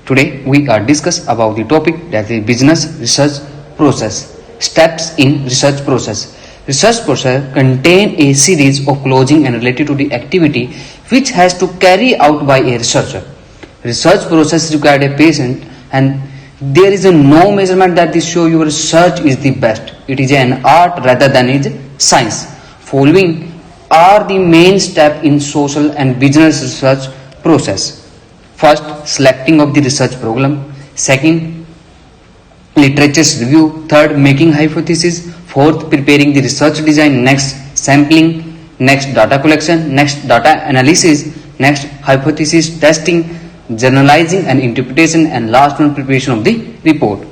Today we are discuss about the topic that is business research process. Steps in research process. Research process contain a series of closing and related to the activity which has to carry out by a researcher. Research process required a patient and there is no measurement that this show your research is the best. It is an art rather than is science. Following are the main step in social and business research process. First, selecting of the research problem. Second, literature review. Third, making hypothesis. Fourth, preparing the research design. Next, sampling. Next, data collection. Next, data analysis. Next, hypothesis testing, journalizing and interpretation, and last one, preparation of the report.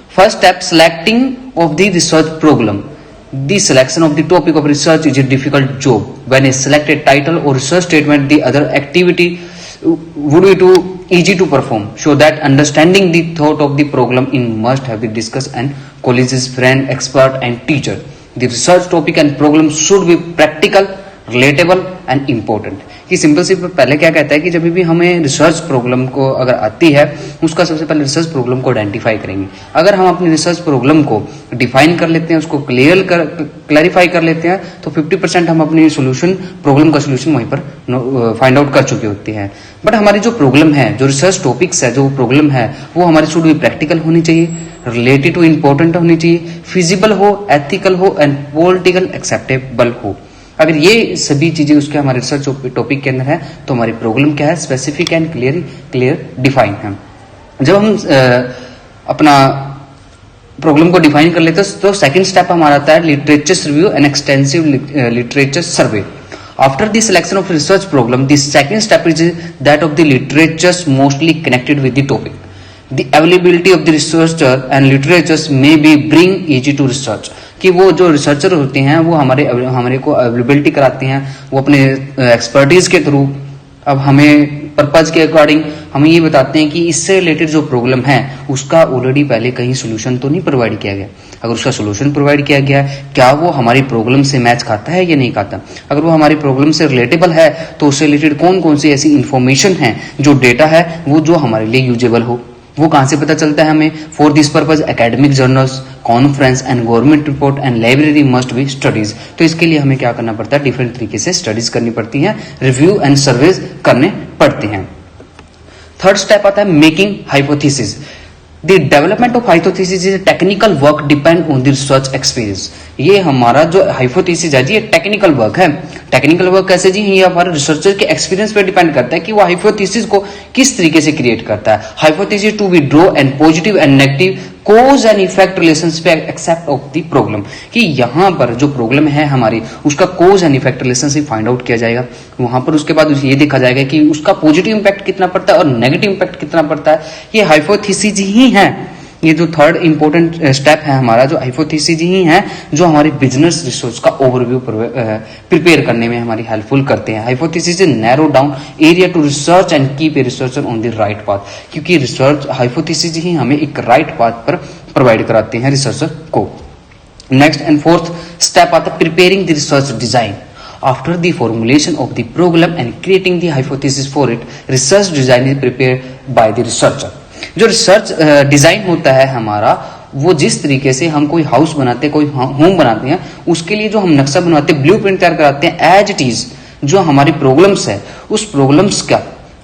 First step, selecting of the research problem. The selection of the topic of research is a difficult job. When a selected title or research statement, the other activity would be too easy to perform. So that understanding the thought of the problem in must have been discussed and colleagues, friend, expert and teacher. The research topic and problem should be practical, relatable and important. कि simple सी पहले क्या कहता है कि जब भी हमें research problem को अगर आती है उसका सबसे पहले रिसर्च प्रॉब्लम को आइडेंटिफाई करेंगे. अगर हम अपनी रिसर्च प्रॉब्लम को डिफाइन कर लेते हैं, उसको क्लैरिफाई कर लेते हैं तो 50% हम अपनी सोल्यूशन प्रॉब्लम का सोल्यूशन वहीं पर फाइंड आउट कर चुके होते हैं. बट हमारी जो प्रॉब्लम है, जो रिसर्च टॉपिक्स है, जो प्रॉब्लम है वो हमारी शुड भी प्रैक्टिकल होनी चाहिए, रिलेटेड टू इंपॉर्टेंट होनी चाहिए, फिजिबल हो, एथिकल हो एंड पॉलिटिकल एक्सेप्टेबल हो. अगर ये सभी चीजें उसके हमारे रिसर्च टॉपिक के अंदर है तो हमारी प्रॉब्लम क्या है, स्पेसिफिक एंड क्लियर डिफाइन है. जब हम अपना प्रॉब्लम को डिफाइन कर लेते हैं तो सेकंड स्टेप हमारा आता है literature review and extensive literature survey. After the selection of research problem, the second step is that of the literatures mostly connected with the topic. The availability of the researcher and literatures may be bring easy to research. कि वो जो researcher होते हैं वो हमारे को availability कराते हैं, वो अपने एक्सपर्टीज के थ्रू अब हमें पर्पज के अकॉर्डिंग हमें ये बताते हैं कि इससे रिलेटेड जो प्रॉब्लम है उसका ऑलरेडी पहले कहीं सोल्यूशन तो नहीं प्रोवाइड किया गया. अगर उसका सोल्यूशन प्रोवाइड किया गया क्या वो हमारी प्रॉब्लम से मैच खाता है या नहीं खाता. अगर वो हमारी प्रॉब्लम से रिलेटेबल है तो उससे रिलेटेड कौन कौन सी ऐसी इंफॉर्मेशन है, जो डेटा है वो जो हमारे लिए यूजेबल हो, वो कहां से पता चलता है हमें. For this purpose academic journals, conference and government report and library must be studies. तो इसके लिए हमें क्या करना पड़ता है, डिफरेंट तरीके से स्टडीज करनी पड़ती हैं, रिव्यू एंड सर्वेज करने पड़ते हैं. थर्ड स्टेप आता है making hypothesis. The development of hypothesis is technical work depend on the research experience. ये हमारा जो हाइपोथेसिस है जी ये टेक्निकल वर्क है. टेक्निकल वर्क कैसे जी, ये हमारे रिसर्चर के एक्सपीरियंस पे डिपेंड करता है कि वो हाइपोथेसिस को किस तरीके से क्रिएट करता है. Hypothesis to be draw and positive and negative cause and effect relations पे एक्सेप्ट ऑफ द प्रॉब्लम. कि यहाँ पर जो प्रॉब्लम है हमारी उसका cause and effect relationship find out किया जाएगा. वहां पर उसके बाद ये देखा जाएगा कि उसका पॉजिटिव इंपैक्ट कितना पड़ता है और नेगेटिव इंपैक्ट कितना पड़ता है. ये हाइपोथेसिस ही है. ये जो थर्ड इंपॉर्टेंट स्टेप है हमारा, जो हाइपोथेसिस ही है जो हमारी बिजनेस रिसर्च का ओवरव्यू प्रिपेयर करने में हमारी हेल्पफुल करते हैं. Hypothesis narrow down area to research and keep a researcher on the right path. क्योंकि रिसर्च हाइपोथेसिस ही हमें एक राइट पाथ पर प्रोवाइड कराते हैं रिसर्चर को. नेक्स्ट एंड फोर्थ स्टेप आता है preparing the research design. After the formulation of the problem and creating the hypothesis for it, research design is prepared by the researcher. जो research design होता है हमारा, वो जिस तरीके से हम कोई हाउस बनाते हैं, कोई होम बनाते हैं, उसके लिए जो हम नक्शा बनवाते हैं, ब्लूप्रिंट तैयार कराते हैं, एज इट इज जो हमारी प्रॉब्लम्स है उस प्रॉब्लम्स का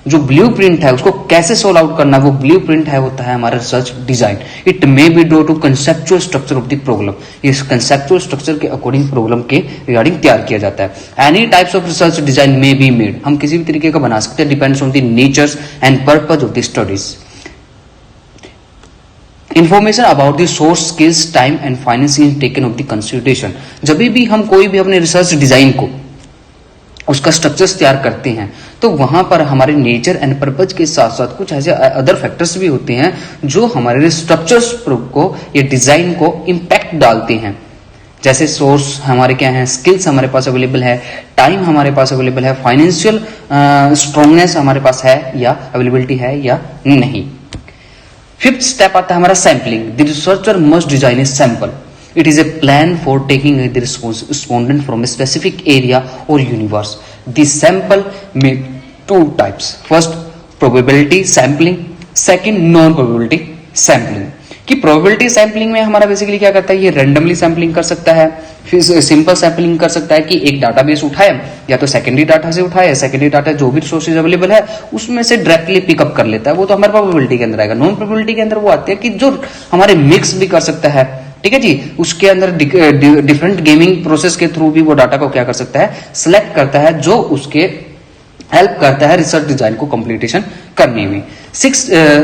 जो ब्लूप्रिंट है उसको कैसे सोल्व आउट करना, वो ब्लूप्रिंट है होता है हमारा research design. It may be draw two conceptual structure of the problem. इस कंसेप्चुअल स्ट्रक्चर के अकॉर्डिंग प्रॉब्लम के रिगार्डिंग तैयार किया जाता है. Any types of research design may be made. हम किसी भी तरीके का बना सकते हैं, depends on the natures and purpose of the studies. Information about the source, skills, time and finance is taken of the consideration. जब भी हम कोई भी अपने रिसर्च डिजाइन को उसका स्ट्रक्चर्स तैयार करते हैं तो वहां पर हमारे नेचर एंड पर्पज के साथ साथ कुछ ऐसे अदर फैक्टर्स भी होते हैं जो हमारे स्ट्रक्चर्स को या डिजाइन को इम्पैक्ट डालते हैं. जैसे सोर्स हमारे क्या है, स्किल्स हमारे पास अवेलेबल है, टाइम हमारे पास अवेलेबल है, फाइनेंशियल स्ट्रांगनेस हमारे पास है या अवेलेबिलिटी है या नहीं. फिफ्थ स्टेप आता है हमारा sampling. The researcher must design a sample. It is a plan for taking the respondent from a specific area or universe. The sample may two types. First, probability sampling. Second, non probability sampling, कि probability sampling में हमारा basically क्या करता है, ये randomly sampling कर सकता है, फिर सिंपल सैंपलिंग कर सकता है कि एक डाटाबेस उठाए या तो सेकेंडरी डाटा से उठाए, सेकेंडरी डाटा जो भी सोर्सेज अवेलेबल है उसमें से डायरेक्टली पिकअप कर लेता है, वो तो हमारे प्रोबेबिलिटी के अंदर आएगा। नॉन प्रोबेबिलिटी के अंदर वो आते हैं कि जो हमारे मिक्स भी कर सकता है, ठीक है जी, उसके अंदर डिफरेंट गेमिंग प्रोसेस के थ्रू भी वो डाटा को क्या कर सकता है, सिलेक्ट करता है, जो उसके हेल्प करता है रिसर्च डिजाइन को कंप्लीटेशन करने में। 6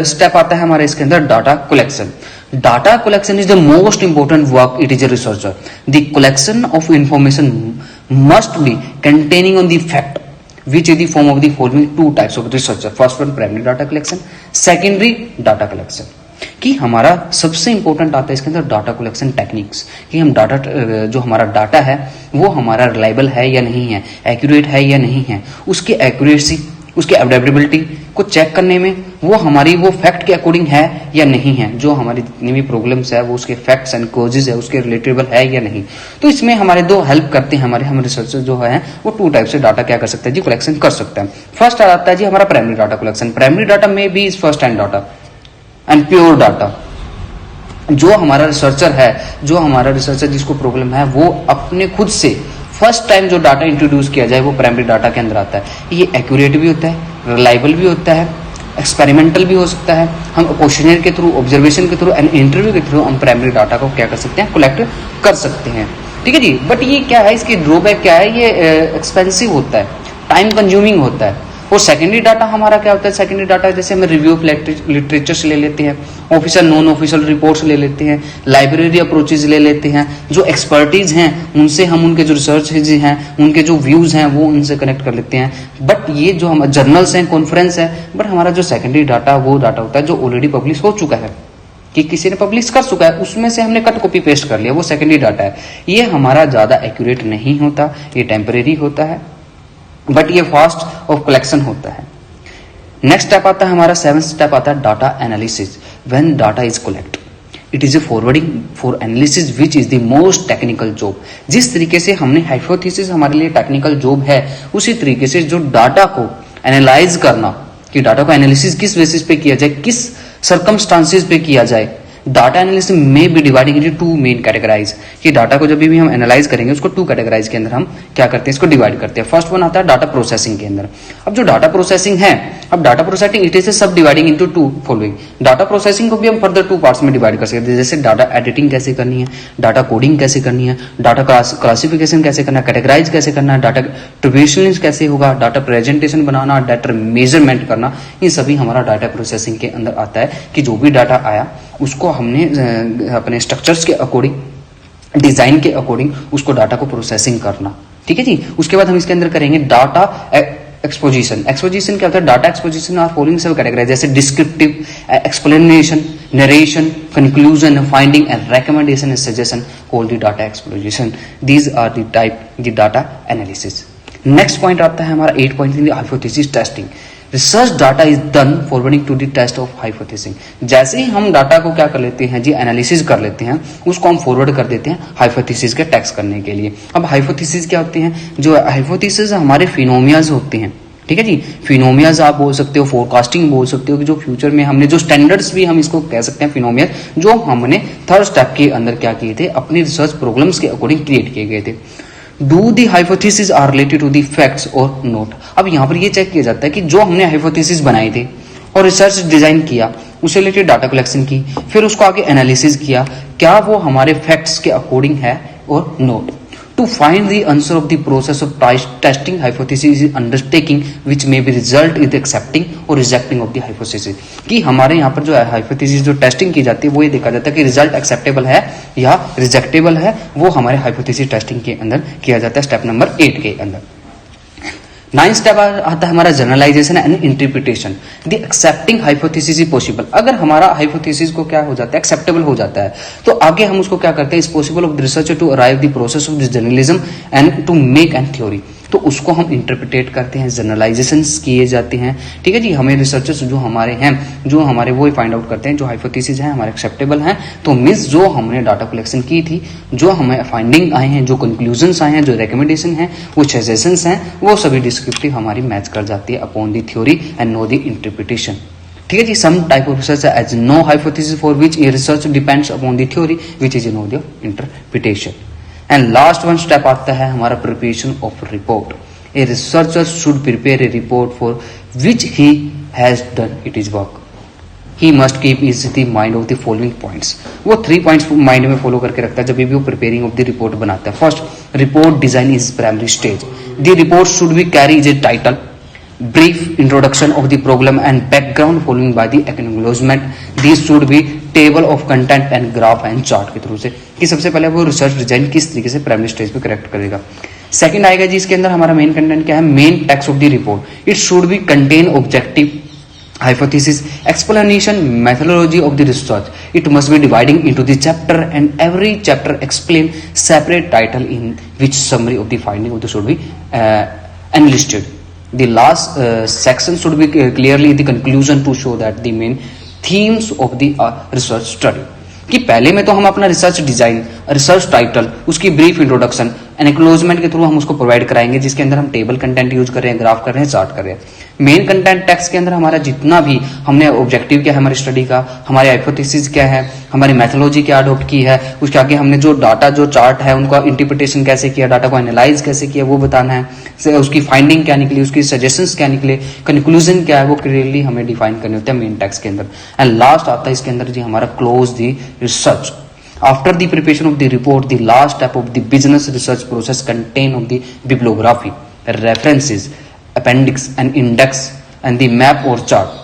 स्टेप आता है हमारे इसके अंदर, data collection. Data collection is the most important work it is a researcher. The collection of information must be containing on the fact, which is the form of the following two types of researcher. First one, primary data collection, secondary data collection. कि हमारा सबसे important आता है इसके अंदर data collection techniques, कि हम data जो हमारा डाटा है वो हमारा रिलायबल है या नहीं है, एक्यूरेट है या नहीं है, उसकी एक्यूरेसी, उसकी अवेलेबिलिटी को चेक करने में वो हमारी वो फैक्ट के अकॉर्डिंग है या नहीं है, जो हमारी जितनी भी प्रॉब्लम्स है वो उसके फैक्ट्स एंड कॉजेज है उसके रिलेटेबल है या नहीं। तो इसमें हमारे दो हेल्प करते हैं, हम रिसर्चर जो है वो 2 टाइप से डाटा क्या कर सकते हैं जी, कलेक्शन कर सकते हैं। फर्स्ट आता है जी हमारा primary data collection. Primary data में भी is first hand data and pure data. जो हमारा रिसर्चर जिसको प्रॉब्लम है वो अपने खुद से फर्स्ट टाइम जो डाटा इंट्रोड्यूस किया जाए वो प्राइमरी डाटा के अंदर आता है। ये एक्यूरेट भी होता है, रिलायबल भी होता है, एक्सपेरिमेंटल भी हो सकता है। हम क्वेश्चनर के थ्रू, ऑब्जर्वेशन के थ्रू एंड इंटरव्यू के थ्रू हम प्राइमरी डाटा को क्या कर सकते हैं, कलेक्ट कर सकते हैं, ठीक है जी। बट ये क्या है, इसकी ड्रॉबैक क्या है, ये एक्सपेंसिव होता है, टाइम कंज्यूमिंग होता है। और सेकेंडरी डाटा हमारा क्या होता है, सेकेंडरी डाटा जैसे हम रिव्यू ऑफ लिटरेचर से ले लेते हैं, ऑफिशियल नॉन ऑफिशियल रिपोर्ट्स ले लेते हैं, लाइब्रेरी अप्रोचेज ले लेते हैं, जो एक्सपर्टीज हैं उनसे हम उनके जो रिसर्च हैं उनके जो व्यूज हैं वो उनसे कनेक्ट कर लेते हैं। बट ये जो हम जर्नल्स हैं, कॉन्फ्रेंस है, बट हमारा जो सेकेंडरी डाटा वो डाटा होता है जो ऑलरेडी पब्लिश हो चुका है, कि किसी ने पब्लिश कर चुका है, उसमें से हमने कट कॉपी पेस्ट कर लिया, वो सेकेंडरी डाटा है। ये हमारा ज्यादा एक्यूरेट नहीं होता, ये टेम्परेरी होता है, बट ये फास्ट ऑफ कलेक्शन होता है। नेक्स्ट स्टेप आता है हमारा 7th स्टेप आता है data analysis. When data is collect it is a forwarding for analysis which is the most technical job. जिस तरीके से हमने हाइपोथेसिस हमारे लिए टेक्निकल जॉब है, उसी तरीके से जो डाटा को एनालाइज करना, कि डाटा को एनालिसिस किस बेसिस पे किया जाए, किस सर्कमस्टांसेस पे किया जाए। डाटा एनालिसिस में भी डिवाइडिंग इनटू 2 मेन कैटेगराइज, कि डाटा को जब भी हम एनालाइज करेंगे उसको 2 कैटेगराइज के अंदर हम क्या करते हैं, इसको डिवाइड करते हैं। फर्स्ट वन आता है डाटा प्रोसेसिंग के अंदर। अब जो डाटा प्रोसेसिंग है, अब डाटा प्रोसेसिंग इट इज सब dividing into 2 following. Data processing को भी हम फर्दर 2 पार्ट्स में डिवाइड कर सकते हैं, जैसे डाटा एडिटिंग कैसे करनी है, डाटा कोडिंग कैसे करनी है, डाटा क्लासिफिकेशन कैसे करना है, कैटेगराइज कैसे करना है, डाटा ट्रिब्यूशन कैसे होगा, डाटा प्रेजेंटेशन बनाना, डाटा मेजरमेंट करना, ये सभी हमारा डाटा प्रोसेसिंग के अंदर आता है। कि जो भी डाटा आया उसको हमने अपने स्ट्रक्चर्स के अकॉर्डिंग, डिजाइन के अकॉर्डिंग उसको डाटा को प्रोसेसिंग करना, ठीक है जी। उसके बाद हम इसके अंदर करेंगे डाटा एक्सपोजिशन। एक्सपोजिशन क्या होता है, data exposition are following subcategorize, जैसे descriptive, explanation, narration, conclusion, finding and recommendation and suggestion called the data exposition. These are the type the data analysis. Next point आता है हमारा 8 point, hypothesis testing. Research data is done forwarding to the test of hypothesis. जैसे ही हम data को क्या कर लेते हैं जी, एनालिसिस कर लेते हैं, उसको हम फॉरवर्ड कर देते हैं हाइपोथेसिस के टेस्ट करने के लिए। अब हाइपोथेसिस क्या होते हैं, जो हाइपोथेसिस हमारे फिनोमियाज होते हैं, ठीक है जी। फिनोमियाज आप बोल सकते हो, फोरकास्टिंग बोल सकते हो, कि जो फ्यूचर में हमने जो स्टैंडर्ड्स भी हम इसको कह सकते हैं फिनोमियाज, जो हमने 3rd स्टेप के अंदर क्या किए थे, अपनी रिसर्च प्रॉब्लम्स के अकॉर्डिंग क्रिएट किए गए थे। Do the hypothesis are related to the facts और नोट। अब यहाँ पर ये चेक किया जाता है कि जो हमने हाइपोथेसिस बनाई थी और रिसर्च डिजाइन किया, उससे रिलेटेड डाटा कलेक्शन की, फिर उसको आगे एनालिसिस किया, क्या वो हमारे फैक्ट्स के अकॉर्डिंग है और note. To find the answer of the process of testing hypothesis is undertaking which may be result in accepting or rejecting of the hypothesis। कि हमारे यहाँ पर जो हाइपोथेसिस जो टेस्टिंग की जाती है वो ये देखा जाता है कि रिजल्ट एक्सेप्टेबल है या रिजेक्टेबल है, वो हमारे हाइपोथेसिस टेस्टिंग के अंदर किया जाता है, स्टेप नंबर 8 के अंदर। 9th स्टेप आता है हमारा generalization and interpretation. The accepting hypothesis is possible. अगर हमारा हाइपोथेसिस को क्या हो जाता है, एक्सेप्टेबल हो जाता है, तो आगे हम उसको क्या करते हैं, is possible of the researcher to arrive the process of this journalism and to make an theory. तो उसको हम इंटरप्रिटेट करते हैं, जनरलाइजेशन किए जाते हैं, ठीक है जी। हमें रिसर्चर्स जो हमारे हैं, जो हमारे वो फाइंड आउट करते हैं जो हाइपोथेसिस है हमारे एक्सेप्टेबल हैं, तो मीन्स जो हमने डाटा कलेक्शन की थी, जो हमें फाइंडिंग आए हैं, जो कंक्लूजन्स आए हैं, जो रिकमेंडेशन है, वो सजेशंस हैं, वो सभी डिस्क्रिप्टिव हमारी मैच कर जाती है upon the theory and no the interpretation, ठीक है जी. Some type of research as no hypothesis for which a research depends upon the theory which is no the interpretation. And last one step आता है हमारा preparation of report. A researcher should prepare a report for which he has done it is work. He must keep is the mind of the following points. वो 3 points mind में follow करके रखता है जब भी वो प्रिपेयरिंग ऑफ द रिपोर्ट बनाता है. First, report design is primary stage. The report should be carry is a title, brief introduction of the problem and background following by the acknowledgement. These should be table of content and graph and chart के through से कि सबसे पहले वो research design किस तरीके से primary stage पे करेक्ट करेगा. सेकंड आएगा जी इसके अंदर हमारा मेन कंटेंट क्या है, main text of the report. It should be contain objective, hypothesis, explanation, methodology of the research. It must be dividing into the chapter and every chapter explain separate title in which summary of the finding of the should be enlisted. The last section should be clearly the conclusion to show that the main themes of the research study. कि पहले में तो हम अपना research design, research title, उसकी brief introduction, acknowledgement के through हम उसको प्रोवाइड कराएंगे जिसके अंदर हम टेबल कंटेंट यूज कर रहे हैं, ग्राफ कर रहे हैं, चार्ट कर रहे हैं. मेन कंटेंट टेक्स्ट के अंदर हमारा जितना भी हमने ऑब्जेक्टिव क्या है हमारी स्टडी का, हमारे हाइपोथेसिस क्या है, हमारी मेथोलॉजी क्या अडॉप्ट की है, उसके आगे हमने जो डाटा जो चार्ट है उनका इंटरप्रिटेशन कैसे किया, डाटा को एनालाइज कैसे किया वो बताना है, उसकी फाइंडिंग क्या निकली, उसकी सजेशंस क्या निकले, कंक्लूजन क्या है वो क्लियरली हमें डिफाइन करने होते हैं मेन टेक्स्ट के अंदर. एंड लास्ट आता है इसके अंदर जी हमारा close the research. After the preparation of the report, the last step of the business research process contain of the bibliography, references, appendix and index and the map or chart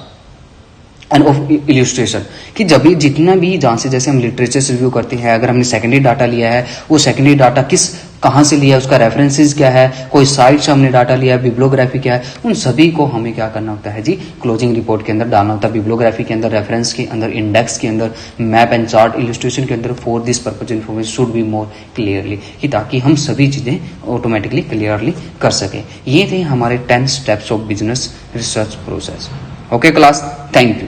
and of illustration. कि जब भी जितना भी जहाँ से जैसे हम literature से रिव्यू करते हैं, अगर हमने सेकेंडरी डाटा लिया है वो सेकेंडरी डाटा कहाँ से लिया है, उसका रेफरेंसेस क्या है, कोई साइट से हमने डाटा लिया है, बिब्लियोग्राफी क्या है, उन सभी को हमें क्या करना होता है जी क्लोजिंग रिपोर्ट के अंदर डालना होता है. बिब्लियोग्राफी के अंदर, रेफरेंस के अंदर, इंडेक्स के अंदर, मैप एंड चार्ट, इल्यूस्ट्रेशन के अंदर. For this purpose information should be more clearly, कि ताकि हम सभी चीजें ऑटोमेटिकली क्लियरली कर सकें. ये थे हमारे 10 steps of business research process. Okay class, thank you.